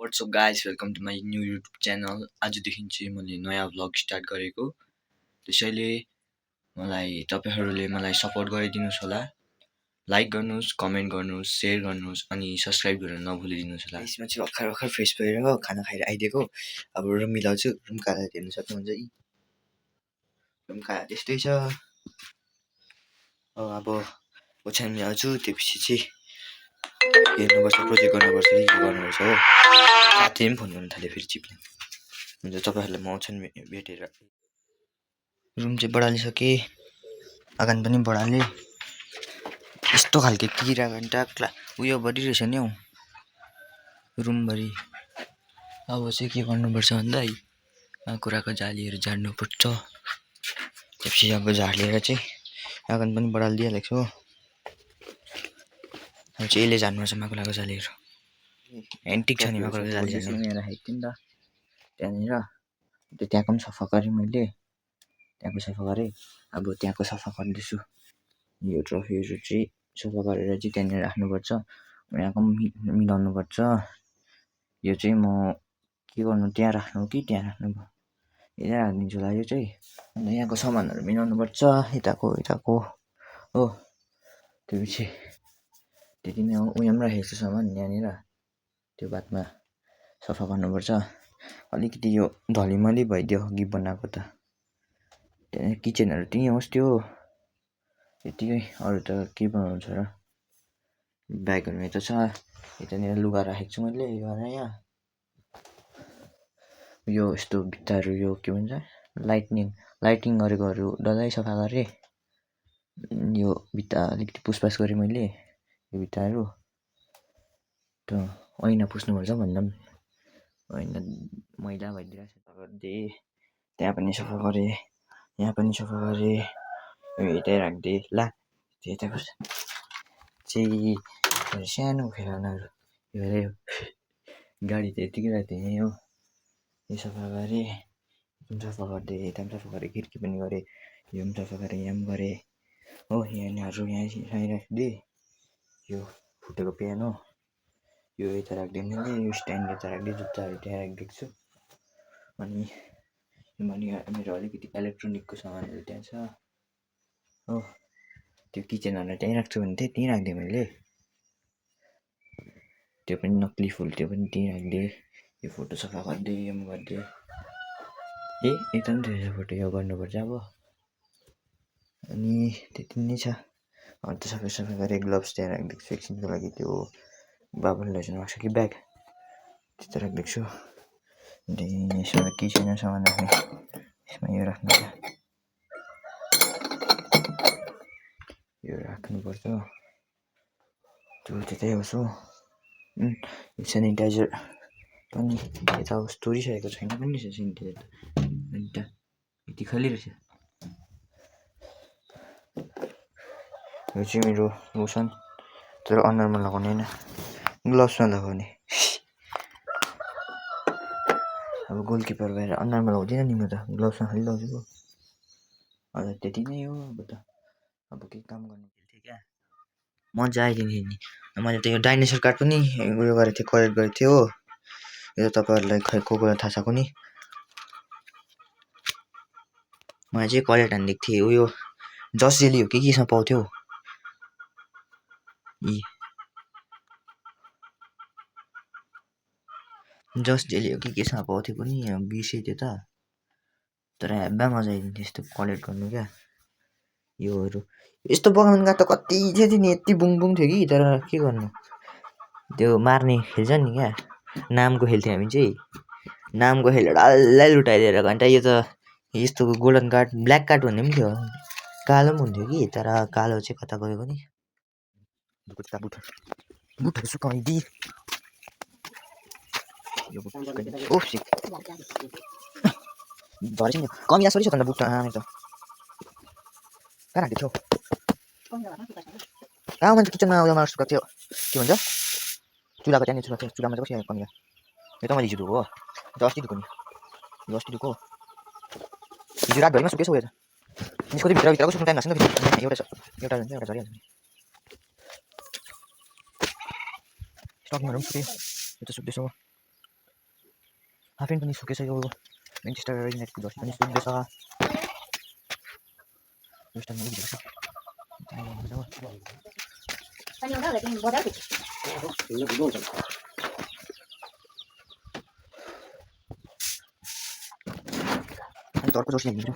WhatsApp guys welcome to my new YouTube channel. आजदेखि चाहिँ मैले नयाँ भ्लग स्टार्ट गरेको, त्यसैले तपाईहरुले मलाई सपोर्ट गरिदिनुस् होला। लाइक गर्नुस्, कमेन्ट गर्नुस्, शेयर गर्नुस् अनि सब्स्क्राइब गर्न नभुलिदिनुस् होला। यसमा चाहिँ भर्खर फ्रेस भएर खाना खाएर आइदिएको। अब रुम मिलाउँछु। रुम कहाँ हेर्न सक्नुहुन्छ यी। रुम कहाँ त्यस्तै छ। अब ओछ्यान मिलाउँछु, त्यसपछि चाहिँ हेर्नुपर्छ, प्रोजेक्ट गर्नुपर्छ, रिभ्यू गर्नुपर्छ हो। साथीले पनि फोन गर्नु थाल्यो फेरि चिप्ले। हुन्छ तपाईहरुलाई म ओछ्यान भेटेर। रुम चाहिँ बढालिसके, आँगन पनि बढाले। यस्तो खालके किरा घण्टा उयो बढिरहेछ नि हौ रुमभरि। अब चाहिँ के गर्नुपर्छ भन्दा कुराको जालीहरू झाड्नुपर्छ। त्यसपछि अब झार्लिएर चाहिँ आँगन पनि बढालिदिइहालेको छु। अब चाहिँ यसले झार्नुपर्छ माकुराको जालीहरू। एन्टिक छ नि माकुराको जाली झार्नु। यहाँ राखेको थिएँ नि त त्यहाँनिर, त्यहाँको पनि सफा गरेँ मैले। त्यहाँको सफा गरेँ। अब त्यहाँको सफा गर्दैछु। यो ट्रफीहरू चाहिँ सफा गरेर चाहिँ त्यहाँनिर राख्नुपर्छ। यहाँको पनि मिलाउनुपर्छ। यो चाहिँ म के गर्नु, त्यहाँ राख्नु कि त्यहाँ राख्नु, यहाँ राखिदिन्छु होला यो चाहिँ। अन्त यहाँको सामानहरू मिलाउनुपर्छ, यताको हो। त्योपछि त्यति नै हो। उयो पनि राखेको छु सामान यहाँनिर, त्यो बादमा सफा गर्नुपर्छ। अलिकति यो धलिमली भइदियो अघि बनाएको त। त्यहाँ किचनहरू त्यहीँ होस् त्यो यतिकै। अरू त के बनाउँछ र। ब्यागहरू यता छ, यतानिर लुगा राखेको छु मैले। यहाँ यो यस्तो भित्ताहरू यो के भन्छ लाइटिङ गरेकोहरू डल्लै सफा गरेँ। यो भित्ता अलिकति पुसपास गरेँ मैले। यो भित्ताहरू त ऐना पुस्नुपर्छ भन्दा पनि ऐना मैला भइदिरहेछ। गरिदिएँ, त्यहाँ पनि सफा गरेँ, यहाँ पनि सफा गरेँ। यतै राखिदिएँ ला। यताको चाहिँ सानो खेलनाहरू यो गाडी त यतिकै राखिदिएँ हो। यो सफा गरेँ, यो पनि सफा गरिदिएँ, यता पनि सफा गरेँ, खिड्की पनि गरेँ, यो पनि सफा गरेँ, यहाँ पनि गरेँ हो। यहाँनिर यहाँ राखिदिएँ। यो फुटेको पियानो यो यता राखिदिएँ मैले। यो स्ट्यान्ड यता राखिदिएँ, जुत्ताहरू त्यहाँ राखिदिएको छु। अनि मेरो अलिकति इलेक्ट्रोनिकको सामानहरू त्यहाँ छ हो। त्यो किचनहरू त्यहीँ राख्छु भने चाहिँ त्यहीँ राखिदिएँ मैले। त्यो पनि नक्कली फुल, त्यो पनि त्यहीँ राखिदिएँ। यो फोटो सफा गरिदिएँ, यो पनि गरिदिएँ। यता पनि रहेछ फोटो, यो गर्नुपर्छ अब। अनि त्यति नै छ। अन्त सफा गरेँ। ग्लोभ्स त्यहाँ राखिदिएको छु एकछिनको लागि। त्यो बाबुले लैजानु भएको छ कि ब्याग, त्यता राखिदिएको छु। अन्त यसमा केही छैन सामान राख्ने। यसमा यो राख्नु, यो राख्नुपर्छ। त्यो त्यतै होस् हो। सेनिटाइजर पनि यता होस्, तोडिसकेको छैन पनि रहेछ सेनिटाइजर त। अन्त यति खालि रहेछ। यो चाहिँ मेरो लोसन, तर अनुहारमा लगाउने होइन, ग्लोभ्समा लगाउने। अब गोलकिपर भएर अनुहारमा लगाउँदिनँ नि म त, ग्लोभ्समा खालि लगाउँछु। हजुर त्यति नै हो। अब त अब केही काम गर्नु थियो क्या, मजा आइदिन्थ्यो नि। मैले त यो डाइनोसर कार्ड पनि उयो गरेको थिएँ, कलेक्ट गरेको थिएँ हो। यो तपाईँहरूलाई खै को थाहा छ कुनि। मलाई चाहिँ कलेक्ट हानिदिएको थिएँ। उयो जस जेली हो कि केसँग पाउँथ्यो यी, जस जेली हो कि केसँग पाउँथ्यो कुनि, बिर्सेँ त्यो त। तर हेब्बा मजा आइदिन्थ्यो यस्तो कलेक्ट गर्नु क्या। योहरू यस्तो बगान गएको त कति थियो नि, यति बुङ थियो कि। तर के गर्नु, त्यो मार्ने खेल्छ नि क्या, नामको खेल्थ्यौँ हामी चाहिँ। नामको खेलेर डल्लै लुटाइदिएर घन्टा। यो त यस्तो गोल्डन कार्ड, ब्ल्याक कार्ड भन्ने पनि थियो, कालो पनि हुन्थ्यो कि। तर कालो चाहिँ कता गयो भने बुटहरू सुकाइदिए। झरेछ नि कमिला सरिसक्यो अन्त बुट आने त कहाँ राखिदिएको थियो। कहाँ मान्छे किचनमा उयोमा सुकाएको थियो, के भन्छ चुलाको त्यहाँनिर सुकाएको थियो। चुलामा चाहिँ कसरी आयो कमिला। यो त मैले हिजो धुएको हो, यो अस्ति धुएको नि, यो अस्ति धुएको। हिजो रातभरिमा सुकेछ उयो त। त्यसको चाहिँ भित्रको सुक्नु टाइम लाग्छ नि त। एउटा हुन्छ एउटा झरिहाल्छ नि। स्टकिङहरू पनि सुक्यो, यो त सुक्दैछ हो। हाफ प्यान्ट पनि सुकेछ यो म्यान्चेस्टर युनाइटेडको जर्सी पनि सुक्दैछ अनि अर्को जर्सी हालिदिन्छु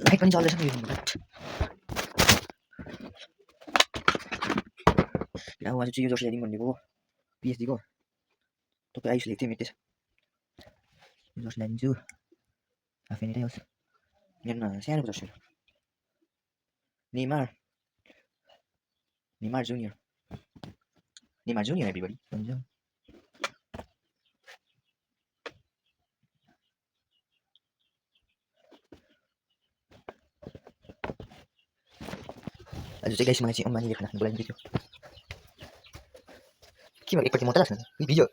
लाइट पनि चल्दैछ नि यो आज चाहिँ यो जर्सी ल्याइदिउँ भनेको पिएचडीको तपाईँ आयुष लेख्थेँ मेटेछ यो जर्सी ल्याइदिन्छु हाफ प्यान्टै होस् मेरोमा सानो जर्सी नेमार जुनियर एभ्रीबडी भन्छ आज चाहिँ गाइस मलाई चाहिँ अम्बानीले खाना खानु बोलाइदिएको थियो के भयो एकपट्टि मात्रै लाग्छ भिडियो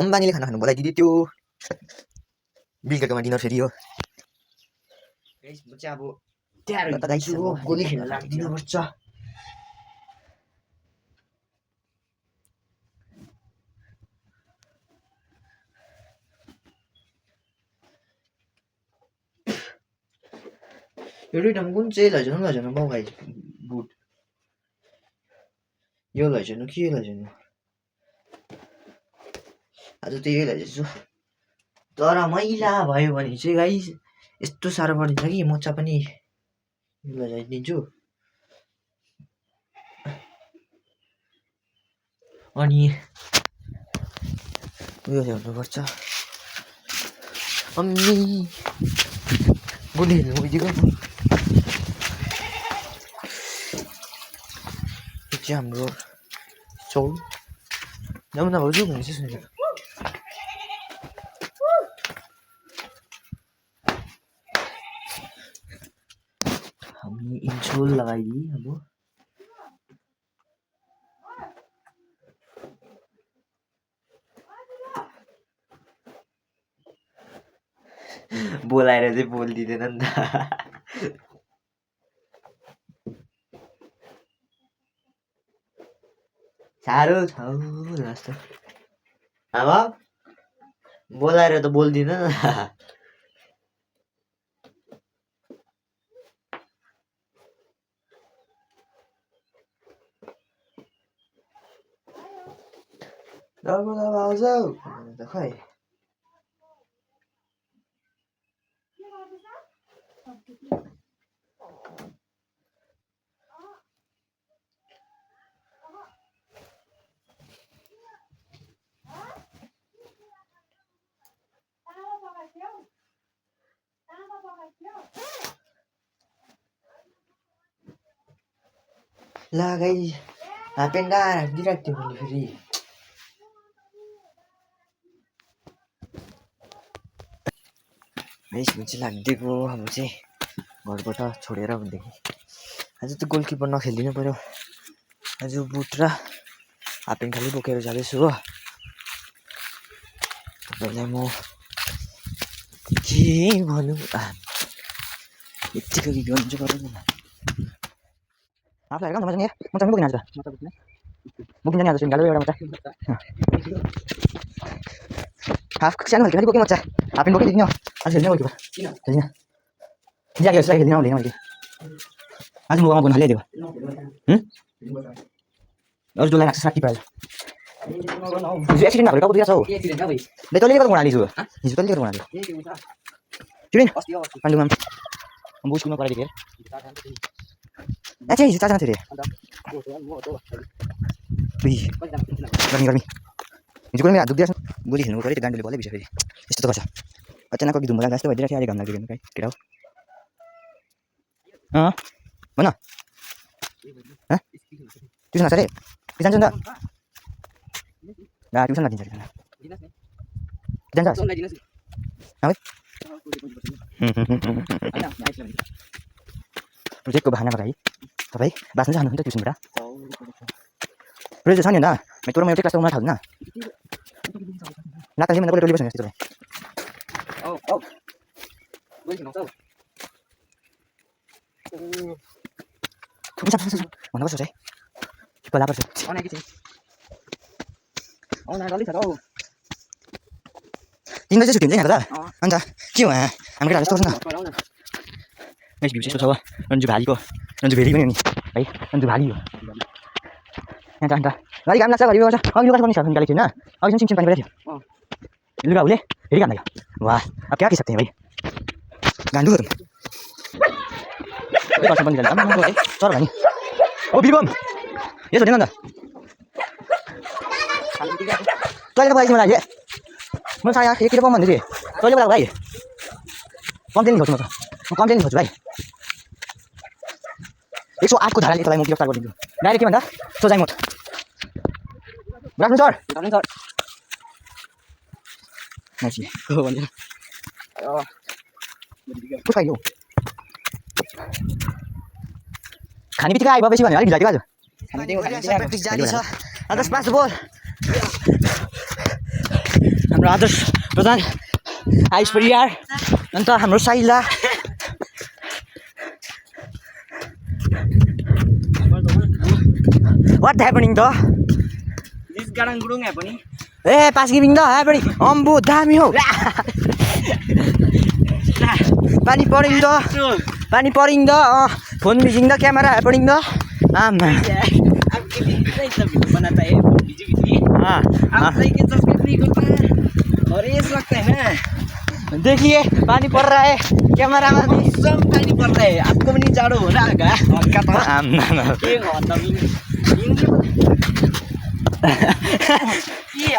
अम्बानीले खाना खानु बोलाइदिएको थियो बिलकेकोमा डिनर फेरि हो गाइस म चाहिँ अब तयार हुँदैछु गोली खेल्न लाग्दिनुपर्छ यो दुईटामा कुन चाहिँ लैजाउनु बाउ भाइ बुट यो लैजाउनु के लैजाउनु आज त यही लैजान्छु तर मैला भयो भने चाहिँ गाइस यस्तो साह्रो परिदिन्छ कि मोचा पनि लैजाइदिन्छु अनि उयो ल्याउनुपर्छ अम्मी गोली खेल्नु गइदिएको चाहिँ हाम्रो चौल जाउँ न भाउजू भनेपछि सुनेको हामी इन्सोल लगाइदिए अब बोलाएर चाहिँ बोलिदिँदैन नि त साह्रो छ जस्तो अब बोलाएर त बोल्दिनँ न आउँछ खै ला गाई हाफ प्यान्ट दिइराख्थ्यो मैले फेरि यसमा चाहिँ लाग्दिएको अब चाहिँ घरबाट छोडेर भनेदेखि आज त गोलकिपर नखेलिदिनु पऱ्यो आज बुट र हाफ प्यान्ट खालि बोकेर जाँदैछु हो तपाईँलाई म के भनौँ यत्तिको भिडियो हुन्छ गर्नु न आफूलाई हेर मजा नि म चाहिँ बोकिन आज बोकिन्छ नि आज सिङ्गालो एउटा मजा हाफ सानो खालको खालि बोकेँ मजा हाफ प्यान्ट बोकिदिनु आज खेल्ने गोलकिपर खेल्दिनँ जागे जसलाई खेल्दिनँ मैले मैले आज म गाउँमा हालिदिएको अरू डोलाई राख्छ साथी पाएछ हिजो एक्सिडेन्ट भएको टाउको दुखेको छ हौ ले तैँले गर्दा घुँडा हिजो हिजो तैँले गर्दा घुँडा त्यो पाण्डुमा म स्कुलमा कराइदिएको अच्छा हिजो 4 जना थियो अरे गर्मी हिजो कुनै हात दुख्दैछ गोली खेल्नु पऱ्यो त्यो गान्डुले बोले बिच फेरि यस्तो त गर्छ अचानक अघि धुम्बला जस्तो भइदिरहेको थियो अहिले घाम लाग्दैन कहीँ केटा हो भन ट्युसन छ अरे जान्छु नि त ट्युसन लादिन्छ जान्छ प्रोजेक्टको बहानामा भाइ तपाईँ बाँच्नु चाहनुहुन्छ ट्युसनबाट प्रोजेक्ट छ नि अन्त मैं तोरा मैं एउटै क्लासको उमा थाल्दैन नाता मैले टोली बस्नु जस्तो औ औ बोल न त भन्नु पर्छ है पला पर्छ आउन कि चाहिँ आउन जल्दी छ त औ तिम्रो चाहिँ छुट्टी हुन्छ यहाँ त अन्त के हो हाम्रो केटाहरू यस्तो गर्छ न गाइस भ्यू चाहिँ यस्तो छ हो रन्जु भालीको रन्जु भेरी पनि हो नि है रन्जु भाली हो यहाँ त अन्त घरि घाम लाग्छ घरि गर्छ अघि लुगा पनि छ निकालेको थियो होइन अघि सिमसिम पानी परेको थियो लुगा उसले फेरि घाम लाग्यो वाह अब क्या के सकते हैं भाइ गान्डु हो तुम बन्द है चर भाइ ओ बिरबम यसो हेर्न अन्त तैँले त बोलाइस् मलाई म साढे 1 किलो पम भन्दै थिएँ तैँले बोलाएको भाइ कम्प्लेन गर्छु म त म कम्प्लेन गर्छु भाइ 108 को धाराले तपाईँलाई म गिरफ्तार गरिदिन्छु डाइरेक्ट के भन्दा सोझाइ मोड राख्नु सर मान्छे हो भन्दैन कस्तो खाइयो खाने बित्तिकै आयो बेसी भने अलिक भिजाइदियो आज प्र्याक्टिस जारी छ आदर्श पास बोल हाम्रो आदर्श प्रधान आइस परियार अन्त हाम्रो साइला What happening though? This garang gurung happening. Eh, pas giving though happening. Ambu dami ho. Pani pouring though. Pani pouring though. Phone using the camera happening though. आपके नहीं सब वीडियो बनाता है वीडियो हाँ आप लाइक एंड सब्सक्राइब नहीं कर पाए और ये लगता है ना देखिए पानी पड़ रहा है कैमरा में भी सब पानी पड़ता है आपको भी नहीं जाड़ो हो रहा है हल्का तो ये होता भी ये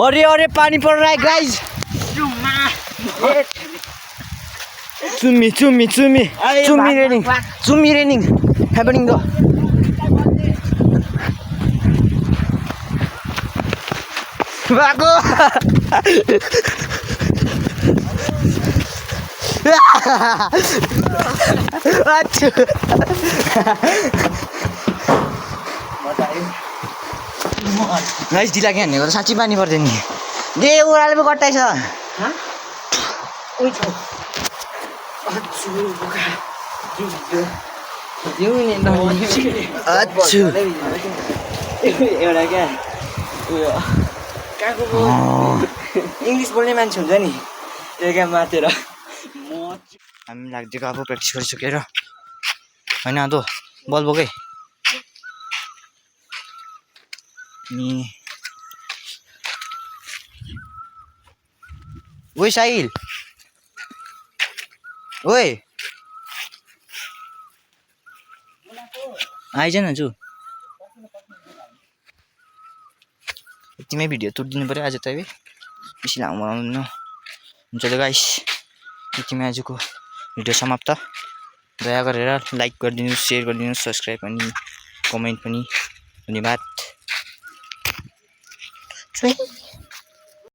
अरे अरे पानी पड़ रहा है guys Sumi raining happening though. Bago. Aduh. Guys, ढिला के हान्ने गर्दा साँच्चै पानी पर्दैन नि दे ओराले पो कट्टाइछ हाँ ओइ छ अच्छु एउटा क्या उयो कहाँको इङ्ग्लिस बोल्ने मान्छे हुन्छ नि त्यो क्या मातेर हामी लाग्दिएको अब प्र्याक्टिस गरिसकेर होइन दो बल बोकै नि ओइ साहिल ओइ आइज न जु यतिमै भिडियो तुरिदिनु पऱ्यो आज त है बेसी लामो बनाउनु हुन्छ त गाइस यतिमै आजको भिडियो समाप्त दया गरेर लाइक गरिदिनुहोस् सेयर गरिदिनुहोस् सब्सक्राइब अनि कमेन्ट पनि धन्यवाद